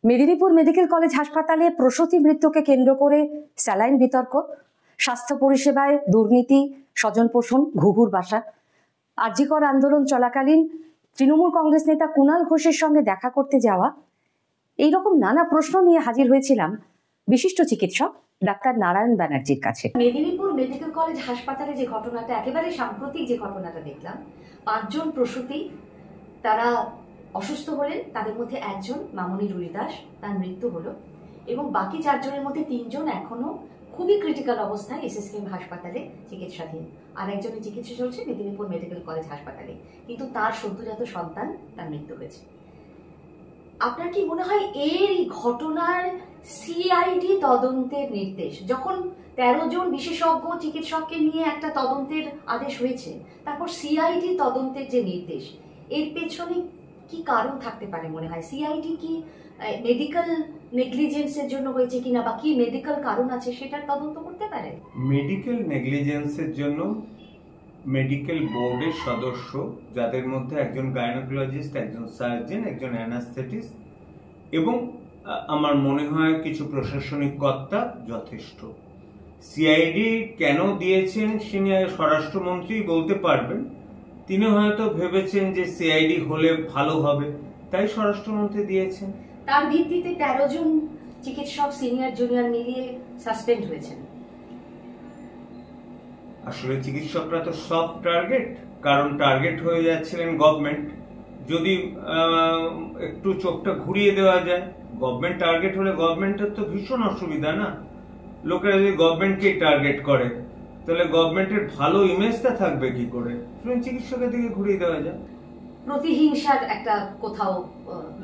Medinipur medical college হাসপাতালে প্রসূতি মৃত্যুকে কেন্দ্র করে স্যালাইন বিতর্ক, স্বাস্থ্য পরিষেবায় দুর্নীতি, স্বজনপোষণ, ঘুঘুর বাসা। আরজিকর আন্দোলন চলাকালীন তৃণমূল কংগ্রেস নেতা কুণাল ঘোষের সঙ্গে দেখা করতে যাওয়া, এইরকম নানা প্রশ্ন নিয়ে হাজির হয়েছিলাম বিশিষ্ট চিকিৎসক ডাক্তার নারায়ণ ব্যানার্জির কাছে। মেদিনীপুর মেডিকেল কলেজ হাসপাতালে যে ঘটনাটা, একেবারে সাম্প্রতিক যে ঘটনাটা দেখলাম, 5 জন প্রসূতি তারা অসুস্থ হলেন, তাদের মধ্যে একজন মামনি রুইদাস, তার মৃত্যু হলো, এবং বাকি 4 জনের মধ্যে 3 জন এখনো খুবই ক্রিটিক্যাল অবস্থায় এসএসকেএম হাসপাতালে চিকিৎসাধীন। আর একজনের চিকিৎসা চলছে মেদিনীপুর মেডিকেল কলেজ হাসপাতালে, কিন্তু তার সদ্যজাত সন্তান, তার মৃত্যু হয়েছে। আপনার কি মনে হয় এই ঘটনার সিআইডি তদন্তের নির্দেশ, যখন 13 জন বিশেষজ্ঞ চিকিৎসককে নিয়ে একটা তদন্তের আদেশ হয়েছে, তারপর সিআইডি তদন্তের যে নির্দেশ, এর পেছনে কি কারণ থাকতে পারে মনে হয়? সিআইডি কি মেডিকেল নেগলিজেন্সের জন্য হয়েছে কিনা, বা কি মেডিকেল কারণ আছে সেটার তদন্ত করতে পারে? মেডিকেল নেগলিজেন্সের জন্য মেডিকেল বোর্ডের সদস্য, যাদের মধ্যে একজন গাইনোকোলজিস্ট, একজন সার্জন, একজন অ্যানাস্থেটিস্ট এবং আমার মনে হয় কিছু প্রশাসনিক কর্তা যথেষ্ট। সিআইডি কেন দিয়েছেন তিনি স্বরাষ্ট্রমন্ত্রী বলতে পারবেন। তিনি হয়তো ভেবেছেন যে সিআইডি হলে ভালো হবে, তাই স্বরাষ্ট্রমন্ত্রী দিয়েছেন। তার ভিত্তিতে 13 জন চিকিৎসক সিনিয়র জুনিয়র মিলিয়ে সাসপেন্ড হয়েছেন। আসলে চিকিৎসকরা তো সফট টার্গেট, কারণ টার্গেট হয়ে যাচ্ছিলেন গভর্নমেন্ট। যদি একটু চোখটা ঘুরিয়ে দেওয়া যায়, গভর্নমেন্ট টার্গেট হলে গভর্নমেন্টের তো ভীষণ অসুবিধা না। লোকেরা যদি গভর্নমেন্টকে টার্গেট করে, তাহলে গভর্নমেন্টের ভালো ইমেজটা থাকবে কি করে? চিকিৎসকের দিকে ঘুরিয়ে দেওয়া যায়। প্রতিহিংসার একটা কোথাও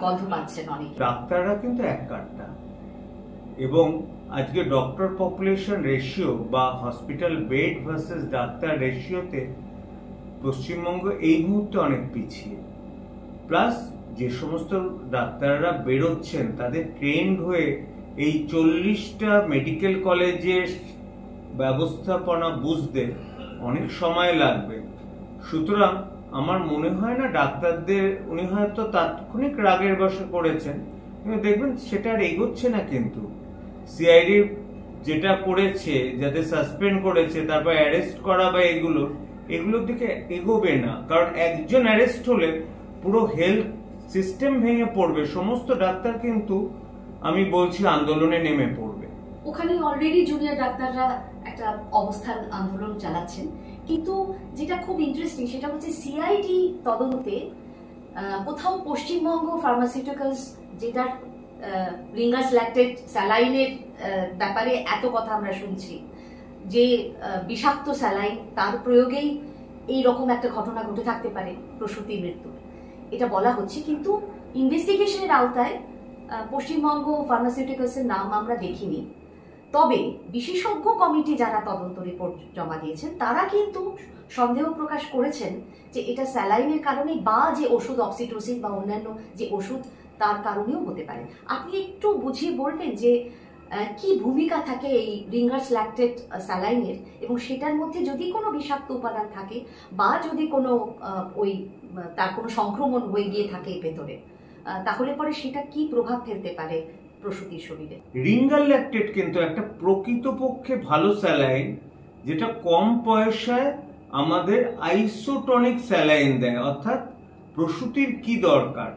গন্ধ পাচ্ছেন অনেকে। ডাক্তাররা কিন্তু এক কাটটা, এবং আজকে ডক্টর পপুলেশন রেশিও বা হসপিটাল বেড ভার্সেস ডাক্তার রেশিওতে পশ্চিমবঙ্গ এই মুহূর্তে অনেক পিছিয়ে। প্লাস যে সমস্ত ডাক্তাররা বেরোচ্ছেন, তাদের ট্রেন্ড হয়ে এই 40টা মেডিকেল কলেজের ব্যবস্থাপনা বুঝতে অনেক সময় লাগবে। সুতরাং আমার মনে হয় না ডাক্তারদের, উনি হয়তো তাৎক্ষণিক রাগের বশে করেছেন, কিন্তু দেখবেন সেটা আর এগোচ্ছে না। কিন্তু সিআইডি যেটা করেছে, যাতে সাসপেন্ড করেছে, তারপর অ্যারেস্ট করা বা এগুলোর দিকে এগোবে না। কারণ একজন অ্যারেস্ট হলে পুরো হেলথ সিস্টেম ভেঙে পড়বে। সমস্ত ডাক্তার কিন্তু আমি বলছি আন্দোলনে নেমে পড়বে। ওখানে অলরেডি জুনিয়র ডাক্তাররা একটা অবস্থান আন্দোলন চালাচ্ছেন। কিন্তু যেটা খুব ইন্টারেস্টিং সেটা হচ্ছে সিআইডি তদন্তে কোথাও পশ্চিমবঙ্গ ফার্মাসিউটিক্যালস, যেটা রিঙ্গার্স ল্যাকটেট স্যালাইনের ব্যাপারে এত কথা আমরা শুনছি, যে বিষাক্ত স্যালাইন, তার প্রয়োগেই এই রকম একটা ঘটনা ঘটে থাকতে পারে প্রসূতি মৃত্যুর, এটা বলা হচ্ছে। কিন্তু ইনভেস্টিগেশনের আওতায় পশ্চিমবঙ্গ ফার্মাসিউটিক্যালসের নাম আমরা দেখিনি। তবে বিশেষজ্ঞ কমিটি যারা তদন্ত রিপোর্ট জমা দিয়েছেন, তারা কিন্তু সন্দেহ প্রকাশ করেছেন যে এটা স্যালাইনের কারণে, বা যে ওষুধ অক্সিটোসিন বা অন্যান্য যে ওষুধ, তার কারণেও হতে পারে। আপনি একটু বুঝিয়ে বলবেন যে কি ভূমিকা থাকে এই রিঙ্গার্স ল্যাকটেট স্যালাইনের, এবং সেটার মধ্যে যদি কোনো বিষাক্ত উপাদান থাকে, বা যদি কোনো তার কোনো সংক্রমণ হয়ে গিয়ে থাকে ভেতরে, তাহলে পরে সেটা কি প্রভাব ফেলতে পারে প্রসূতির শরীরে? রিঙ্গার ল্যাকটেট কিন্তু একটা প্রকৃতপক্ষে ভালো স্যালাইন, যেটা কম পয়সায় আমাদের আইসোটনিক স্যালাইন দেয়। অর্থাৎ প্রসূতির কি দরকার,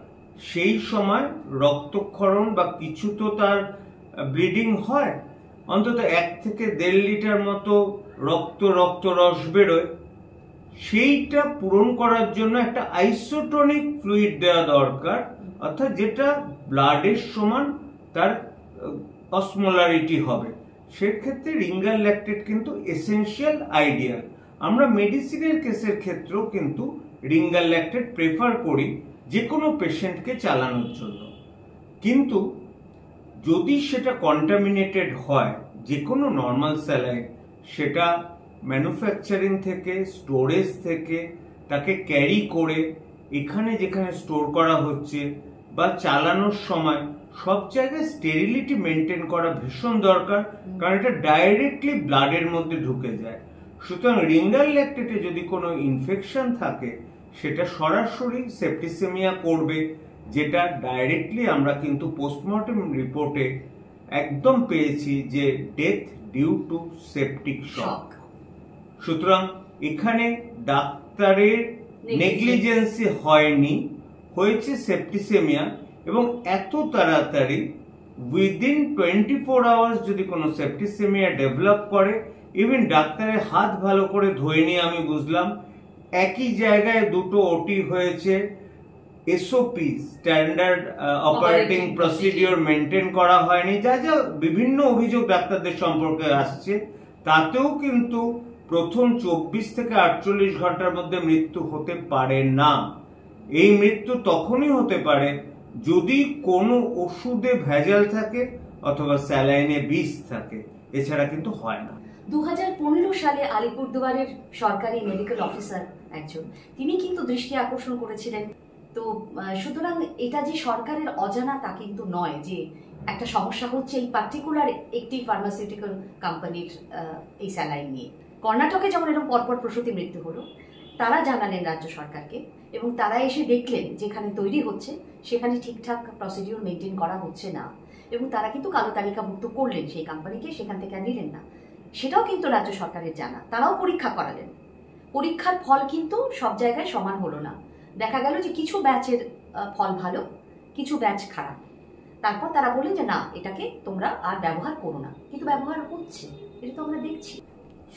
সেই সময় রক্তক্ষরণ বা কিছু তো তার ব্লিডিং হয়, অন্তত 1 থেকে 1.5 লিটার মতো রক্তরস বেরোয়, সেইটা পূরণ করার জন্য একটা আইসোটনিক ফ্লুইড দেওয়া দরকার। অর্থাৎ যেটা ব্লাডের সমান তার অসমোলারিটি হবে। সেক্ষেত্রে রিঙ্গার ল্যাকটেট কিন্তু এসেনশিয়াল, আইডিয়াল। আমরা মেডিসিনের কেসের ক্ষেত্রেও কিন্তু রিঙ্গার ল্যাকটেট প্রেফার করি যে কোনো পেশেন্টকে চালানোর জন্য। কিন্তু যদি সেটা কন্টামিনেটেড হয়, যে কোনো নর্মাল স্যালাইন, সেটা ম্যানুফ্যাকচারিং থেকে, স্টোরেজ থেকে, তাকে ক্যারি করে এখানে যেখানে স্টোর করা হচ্ছে বা চালানোর সময় সব জায়গায় স্টেরিলিটি মেনটেন করা ভীষণ দরকার, কারণ এটা ডাইরেক্টলি ব্লাডের মধ্যে ঢুকে যায়। সুতরাং রিঙ্গার ল্যাকটেটে যদি কোনো ইনফেকশন থাকে, সেটা সরাসরি সেপ্টিসেমিয়া করবে, যেটা ডাইরেক্টলি আমরা কিন্তু পোস্টমর্টম রিপোর্টে একদম পেয়েছি যে death due to septic shock. সুতরাং এখানে ডাক্তারের নেগলিজেন্সি হয়নি, হয়েছে সেপ্টিসেমিয়া, এবং এত তাড়াতাড়ি উইদিন 24 আওয়ার্স যদি কোনো সেপ্টিসেমিয়া ডেভেলপ করে, ইভেন ডাক্তারের হাত ভালো করে ধুয়ে নিয়ে আমি বুঝলাম একই জায়গায় দুটো ওটি হয়েছে, SOP standard operating procedure maintain করা হয়নি, যা যা বিভিন্ন অভিযোগ ডাক্তারদের সম্পর্কে আসছে, তাতেও কিন্তু প্রথম 24 থেকে 48 ঘন্টার মধ্যে মৃত্যু হতে পারে না। এই মৃত্যু তখনই হতে পারে যদি কোনো ওষুধে ভেজাল থাকে অথবা স্যালাইনে বিষ থাকে, এছাড়া কিন্তু হয় না। 2015 সালে আলিপুরদুয়ারের সরকারি মেডিকেল অফিসার একজন, তিনি কিন্তু দৃষ্টি আকর্ষণ করেছিলেন। তো সুতরাং এটা যে সরকারের অজানা তা কিন্তু নয় যে একটা সমস্যা হচ্ছে এই পার্টিকুলার একটি ফার্মাসিউটিক্যাল কোম্পানির এই স্যালাইন নিয়ে। কর্ণাটকে যেমন এরকম পরপর প্রসূতি মৃত্যু হলো, তারা জানালেন রাজ্য সরকারকে, এবং তারা এসে দেখলেন যেখানে তৈরি হচ্ছে সেখানে ঠিকঠাক প্রসিডিওর মেনটেন করা হচ্ছে না, এবং তারা কিন্তু কালো তালিকাভুক্ত করলেন সেই কোম্পানিকে, সেখান থেকে আর নিলেন না। সেটাও কিন্তু রাজ্য সরকারের জানা। তারাও পরীক্ষা করালেন, পরীক্ষার ফল কিন্তু সব জায়গায় সমান হলো না। দেখা গেল যে কিছু ব্যাচের ফল ভালো, কিছু ব্যাচ খারাপ। তারপর তারা বললেন যে না, এটাকে তোমরা আর ব্যবহার করো না, কিন্তু ব্যবহার হচ্ছে, এটা তো আমরা দেখছি।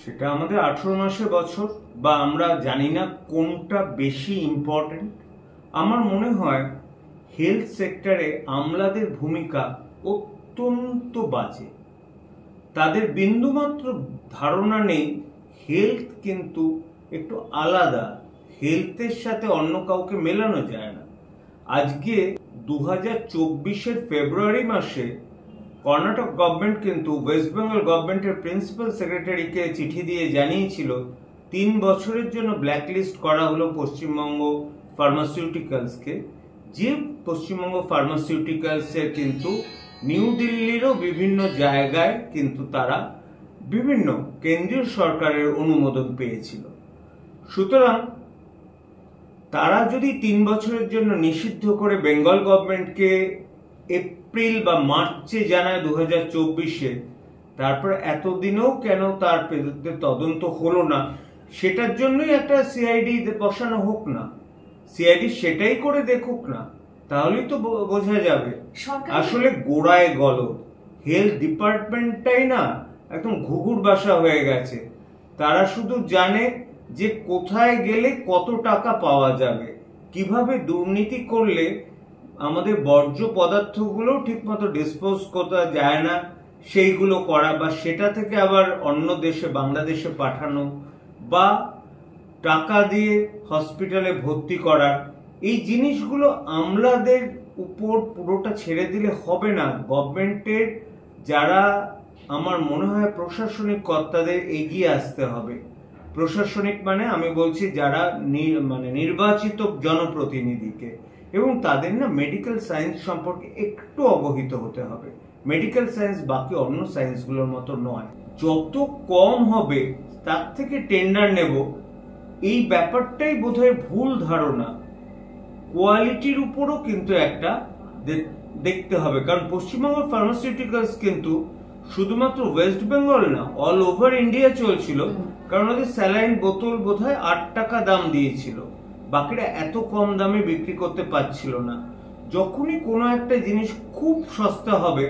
সেটা আমাদের 18 মাসে বছর, বা আমরা জানি না কোনটা বেশি ইম্পর্টেন্ট। আমার মনে হয় হেলথ সেক্টরে আমলাদের ভূমিকা অত্যন্ত বাজে। তাদের বিন্দুমাত্র ধারণা নেই হেলথ কিন্তু একটু আলাদা, হেলথের সাথে অন্য কাউকে মেলানো যায় না। আজকে 2024-এর ফেব্রুয়ারি মাসে কর্ণাটক গভর্নমেন্ট কিন্তু ওয়েস্ট বেঙ্গল গভর্নমেন্টের প্রিন্সিপাল সেক্রেটারিকে চিঠি দিয়ে জানিয়েছিল 3 বছরের জন্য ব্ল্যাকলিস্ট করা হলো পশ্চিমবঙ্গ ফার্মাসিউটিক্যালসকে, যে পশ্চিমবঙ্গ ফার্মাসিউটিক্যালসের কিন্তু নিউ দিল্লিরও বিভিন্ন জায়গায় কিন্তু তারা বিভিন্ন কেন্দ্রীয় সরকারের অনুমোদন পেয়েছিল। সুতরাং তারা যদি 3 বছরের জন্য নিষিদ্ধ করে বেঙ্গল গভর্নমেন্টকে এপ্রিল বা মার্চে জানায় 2024-এ, তারপর এতদিনেও কেন তার বিরুদ্ধে তদন্ত হলো না? সেটার জন্যই একটা সিআইডি বসানো হোক না, সিআইডি সেটাই করে দেখুক না, তাহলেই তো বোঝা যাবে আসলে গোড়ায় গলদ। হেলথ ডিপার্টমেন্টটাই না একদম ঘুঘুর বাসা হয়ে গেছে। তারা শুধু জানে যে কোথায় গেলে কত টাকা পাওয়া যাবে, কিভাবে দুর্নীতি করলে আমাদের বর্জ্য পদার্থগুলো ঠিকমতো ডিসপোজ করা যায় না সেইগুলো করা, বা সেটা থেকে আবার অন্য দেশে বাংলাদেশে পাঠানো, বা টাকা দিয়ে হসপিটালে ভর্তি করা। এই জিনিসগুলো আমলাদের উপর পুরোটা ছেড়ে দিলে হবে না। গভর্নমেন্টের যারা, আমার মনে হয় প্রশাসনিক কর্তাদের এগিয়ে আসতে হবে। প্রশাসনিক মানে আমি বলছি যারা নির্বাচিত জনপ্রতিনিধিকে, এবং তাদের না মেডিকেল সায়েন্স সম্পর্কে একটু অবহিত হতে হবে। মেডিকেল সায়েন্স বাকি অন্য সায়েন্সগুলোর মতো নয়, যত কম হবে তার থেকে টেন্ডার নেব, এই ব্যাপারটাই বোধহয় ভুল ধারণা। কোয়ালিটির উপরও কিন্তু একটা দেখতে হবে, কারণ পশ্চিমবঙ্গ ফার্মাসিউটিক্যালস কিন্তু শুধুমাত্র ওয়েস্ট বেঙ্গল না, অল ওভার ইন্ডিয়া চলছিল, কারণ ওদের স্যালাইন বোতল বোধহয় 8 টাকা দাম দিয়েছিল, বাকিরা এত কম দামে বিক্রি করতে পারছিল না। যখনই কোনো একটা জিনিস খুব সস্তা হবে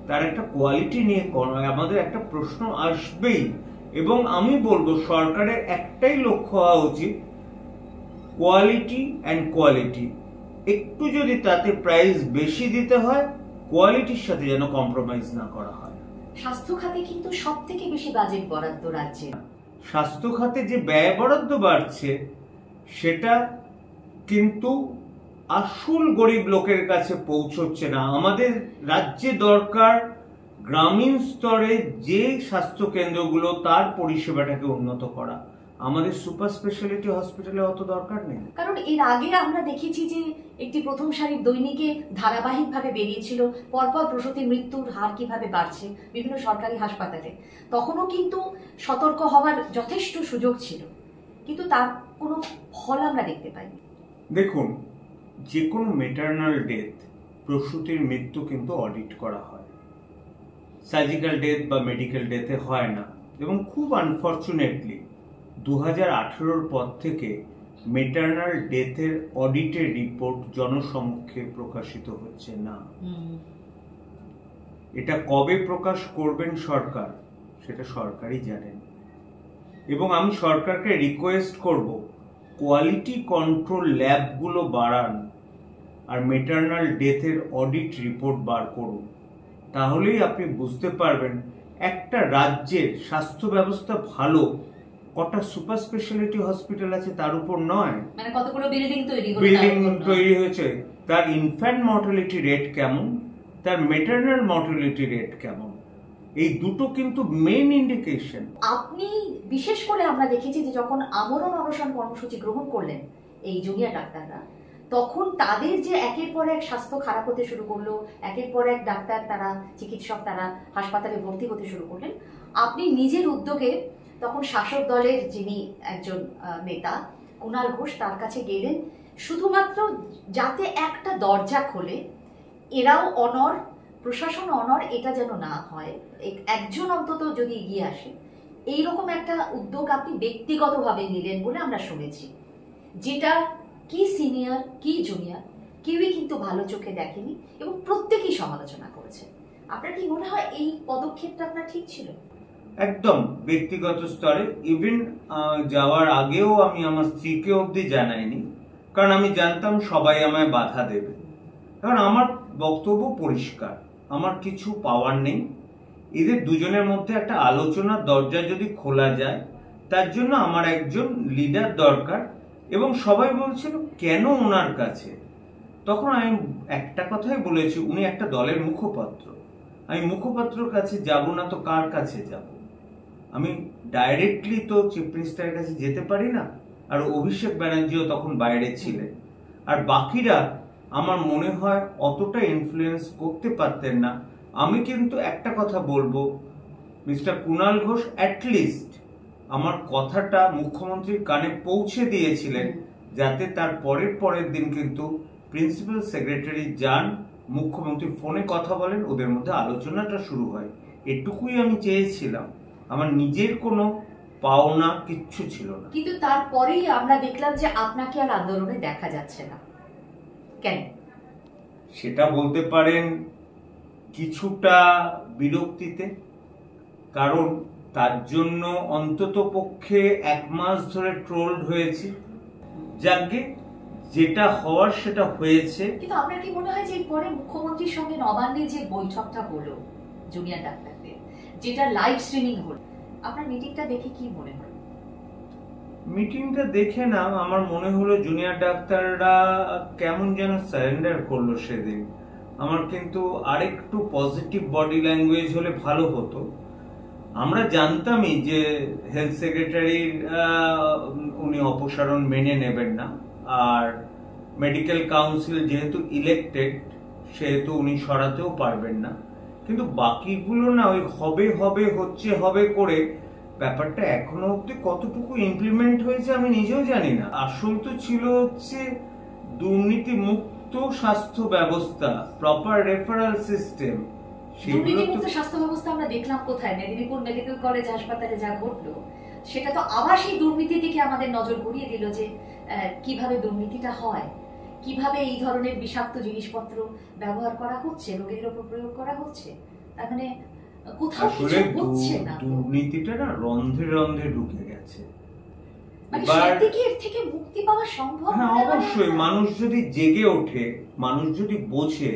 তার একটা কোয়ালিটি নিয়ে আমাদের একটা প্রশ্ন আসবেই, এবং আমি বলবো সরকারের একটাই লক্ষ্য হওয়া উচিত, কোয়ালিটি অ্যান্ড কোয়ালিটি। একটু যদি তাতে প্রাইস বেশি দিতে হয়, কোয়ালিটির সাথে যেন কম্প্রোমাইজ না করা হয়। স্বাস্থ্য খাতে কিন্তু সব থেকে বেশি বাজেট বরাদ্দ রাজ্যে। স্বাস্থ্য খাতে যে ব্যয় বরাদ্দ বাড়ছে সেটা কিন্তু আসল গরিব লোকের কাছে পৌঁছচ্ছে না। আমাদের রাজ্যে দরকার গ্রামীণ স্তরে যে স্বাস্থ্য কেন্দ্রগুলো, তার পরিষেবাটাকে উন্নত করা। আমাদের সুপার স্পেশালিটি হসপিটালে অত দরকার নেই। কারণ এর আগে আমরা দেখেছি যে একটি প্রথম সারির দৈনিকে ধারাবাহিকভাবে বেরিয়েছিল পরপর প্রসূতির মৃত্যুর হার কিভাবে বাড়ছে বিভিন্ন সরকারি হাসপাতালে। তখনও কিন্তু সতর্ক হওয়ার যথেষ্ট সুযোগ ছিল, কিন্তু তার কোনো ফল আমরা দেখতে পাইনি। দেখুন, যে কোনো মেটার্নাল ডেথ, প্রসূতির মৃত্যু কিন্তু অডিট করা হয়, সার্জিক্যাল ডেথ বা মেডিকেল ডেথে হয় না। এবং খুব আনফর্চুনেটলি 2018 পর থেকে মেটার্নাল ডেথের অডিটের রিপোর্ট জনসমক্ষে প্রকাশিত হচ্ছে না। এটা কবে প্রকাশ করবেন সরকার, সেটা সরকারই জানেন। এবং আমি সরকারকে রিকোয়েস্ট করব, কোয়ালিটি কন্ট্রোল ল্যাবগুলো বাড়ান আর মেটার্নাল ডেথের অডিট রিপোর্ট বার করুন। তাহলেই আপনি বুঝতে পারবেন একটা রাজ্যের স্বাস্থ্য ব্যবস্থা ভালো কটা সুপার স্পেশালিটি হসপিটাল আছে তার উপর নয়, মানে কতগুলো বিল্ডিং তৈরি হয়েছে, তার ইনফ্যান্ট মর্টালিটি রেট কেমন, তার মেটার্নাল মর্টালিটি রেট কেমন, এই দুটো কিন্তু মেইন ইন্ডিকেশন। আপনি বিশেষ করে আমরা দেখেছি যে যখন আমরণ অনশন কর্মসূচি গ্রহণ করলেন এই জুনিয়র ডাক্তাররা, তখন তাদের যে একের পর এক স্বাস্থ্য খারাপ হতে শুরু করলো, একের পর এক ডাক্তার তারা চিকিৎসক তারা হাসপাতালে ভর্তি হতে শুরু করলেন, আপনি নিজের উদ্যোগে তখন শাসক দলের যিনি একজন নেতা কুণাল ঘোষ তার কাছে গেলেন, শুধুমাত্র যাতে একটা দরজা খোলে, এরাও অনর, প্রশাসন অনর, এটা যেন না হয়, একজন অন্তত যদি এগিয়ে আসে, এইরকম একটা উদ্যোগ আপনি ব্যক্তিগতভাবে নিলেন বলে আমরা শুনেছি, যেটা কি সিনিয়র কি জুনিয়র কেউই কিন্তু ভালো চোখে দেখেনি এবং প্রত্যেকেই সমালোচনা করেছে। আপনার কি মনে হয় এই পদক্ষেপটা আপনার ঠিক ছিল? একদম ব্যক্তিগত স্তরে, ইভেন যাওয়ার আগেও আমি আমার স্ত্রীকে অবধি জানাইনি, কারণ আমি জানতাম সবাই আমায় বাধা দেবে। কারণ আমার বক্তব্য পরিষ্কার, আমার কিছু পাওয়ার নেই, এদের দুজনের মধ্যে একটা আলোচনার দরজা যদি খোলা যায়, তার জন্য আমার একজন লিডার দরকার। এবং সবাই বলছিল কেন ওনার কাছে, তখন আমি একটা কথাই বলেছি, উনি একটা দলের মুখপাত্র, আমি মুখপাত্রর কাছে যাব না তো কার কাছে যাব? আমি ডাইরেক্টলি তো চিফ মিনিস্টারের কাছে যেতে পারি না। আর অভিষেক ব্যানার্জিও তখন বাইরে ছিলেন, আর বাকিরা আমার মনে হয় অতটা ইনফ্লুয়েন্স করতে পারতেন না। আমি কিন্তু একটা কথা বলবো, মিস্টার কুণাল ঘোষ অ্যাটলিস্ট আমার কথাটা মুখ্যমন্ত্রীর কানে পৌঁছে দিয়েছিলেন, যাতে তার পরের দিন কিন্তু প্রিন্সিপাল সেক্রেটারি যান, মুখ্যমন্ত্রী ফোনে কথা বলেন, ওদের মধ্যে আলোচনাটা শুরু হয়। এটুকুই আমি চেয়েছিলাম, আমার নিজের কোনো পাওনা কিচ্ছু ছিল না। কিন্তু তারপরেই আমরা দেখলাম যে আপনাকে আর আন্দোলনে দেখা যাচ্ছে না, কেন? সেটা বলতে পারেন কিছুটা বিরক্তিতে, কারণ তার জন্য অন্তত পক্ষে 1 মাস ধরে ট্রোলড হয়েছে। যাকে যেটা হওয়ার সেটা হয়েছে। কিন্তু আপনার কি মনে হয় যে পরে মুখ্যমন্ত্রীর সঙ্গে নবান্নে যে বৈঠকটা হলো জুনিয়র ডাক্তারদের, যেটা লাইভ স্ট্রিমিং হলো, আপনার মিটিংটা দেখে কি মনে হয়? মিটিংটা দেখে না আমার মনে হলো জুনিয়র ডাক্তাররা কেমন যেন সারেন্ডার করলো সেদিন। আমার কিন্তু আরেকটু পজিটিভ বডি ল্যাঙ্গুয়েজ হলে ভালো হতো। আমরা জানতামই যে হেলথ সেক্রেটারির উনি অপসারণ মেনে নেবেন না, আর মেডিকেল কাউন্সিল যেহেতু ইলেক্টেড সেহেতু উনি সরাতেও পারবেন না। কিন্তু বাকিগুলো না ওই হবে করে ব্যাপারটা এখনো অব্দি কতটুকু ইমপ্লিমেন্ট হয়েছে আমি নিজেও জানি না। আসল তো ছিল হচ্ছে দুর্নীতি মুক্ত স্বাস্থ্য ব্যবস্থা, প্রপার রেফারেল সিস্টেম। দুর্নীতিমুক্ত স্বাস্থ্য ব্যবস্থা আমরা দেখলাম কোথায়? মেদিনীপুর মেডিকেল কলেজ হাসপাতালে যা ঘটলো, সেটা তো আবার সেই দুর্নীতির দিকে আমাদের নজর ঘুরিয়ে দিল, যে কিভাবে দুর্নীতিটা হয়, কিভাবে এই ধরনের বিষাক্ত জিনিসপত্র ব্যবহার করা হচ্ছে, রোগীর উপর প্রয়োগ করা হচ্ছে। তার মানে কোথাও কিছু হচ্ছে না, দুর্নীতিটা না রন্ধ্রে রন্ধ্রে ঢুকে গেছে। মানে সেদিকে এর থেকে মুক্তি পাওয়া সম্ভব? হ্যাঁ, অবশ্যই। মানুষ যদি জেগে ওঠে, মানুষ যদি বোঝে